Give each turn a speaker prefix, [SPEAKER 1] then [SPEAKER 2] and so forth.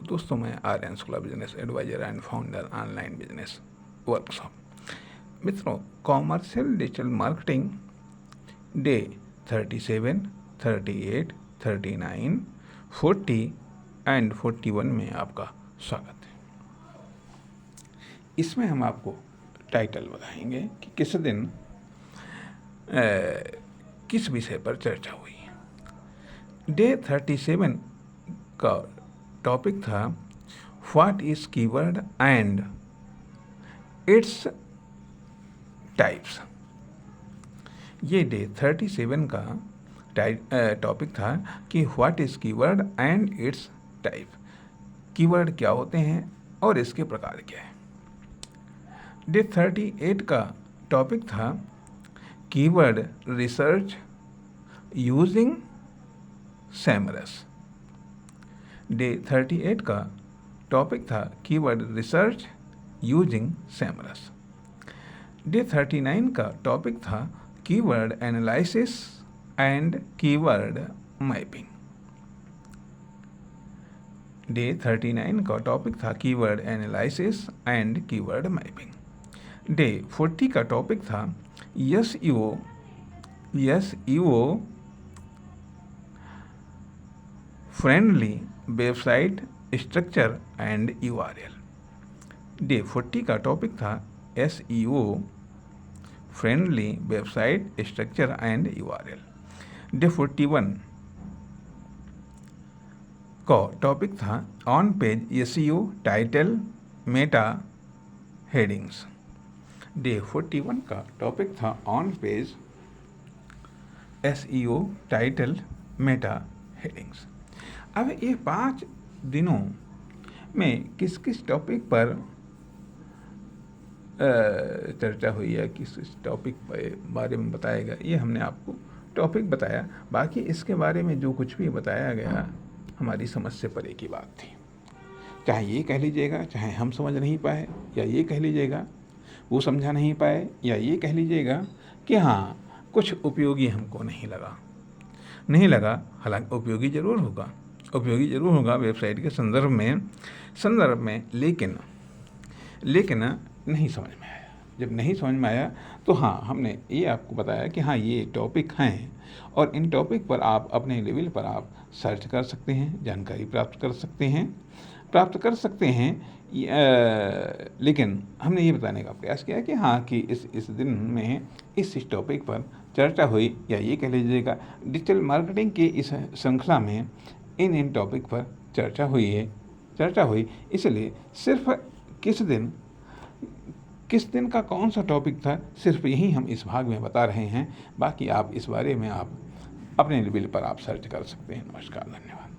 [SPEAKER 1] दोस्तों, मैं Aryan Shukla, business advisor and founder online business workshop. मित्रों, commercial digital marketing day 37, 38, 39, 40 and 41 में आपका स्वागत है। इसमें हम आपको टाइटल बताएंगे कि किस दिन किस विषय पर चर्चा हुई। डे 37 का टॉपिक था what is keyword and its types. ये डे 37 का टॉपिक था कि what is keyword and it's type. Keyword क्या होते हैं और इसके प्रकार क्या है। डे 38 का टॉपिक था कीवर्ड रिसर्च यूजिंग सैमरस। डे 38 का टॉपिक था कीवर्ड रिसर्च यूजिंग सैमरस। डे 39 का टॉपिक था keyword analysis and keyword mapping. Day 39 का टॉपिक था keyword analysis and keyword mapping. Day 40 का टॉपिक था SEO friendly website structure and URL. Day 40 का topic था SEO friendly website structure and URL. Day 41 का topic था on page SEO title Meta headings. Day 41 का topic था on page SEO title Meta headings. अब ये 5 दिनों में किस किस टॉपिक पर चर्चा हुई है, किस टॉपिक के बारे में बताया गया, ये हमने आपको टॉपिक बताया। बाकी इसके बारे में जो कुछ भी बताया गया हमारी समझ से परे की बात थी। चाहे ये कह लीजिएगा, चाहे हम समझ नहीं पाए, या ये कह लीजिएगा वो समझा नहीं पाए, या ये कह लीजिएगा कि हाँ कुछ उपयोगी हमको नहीं लगा। हालांकि उपयोगी ज़रूर होगा वेबसाइट के संदर्भ में, लेकिन नहीं समझ में आया। जब नहीं समझ में आया तो हाँ, हमने ये आपको बताया कि हाँ ये टॉपिक हैं और इन टॉपिक पर आप अपने लेवल पर आप सर्च कर सकते हैं, जानकारी प्राप्त कर सकते हैं। लेकिन हमने ये बताने का प्रयास किया कि हाँ कि इस दिन में इस टॉपिक पर चर्चा हुई, या ये कह लीजिएगा डिजिटल मार्केटिंग की इस श्रृंखला में इन टॉपिक पर चर्चा हुई। इसलिए सिर्फ किस दिन का कौन सा टॉपिक था, सिर्फ यही हम इस भाग में बता रहे हैं। बाकी आप इस बारे में आप अपने लेवल पर आप सर्च कर सकते हैं। नमस्कार, धन्यवाद।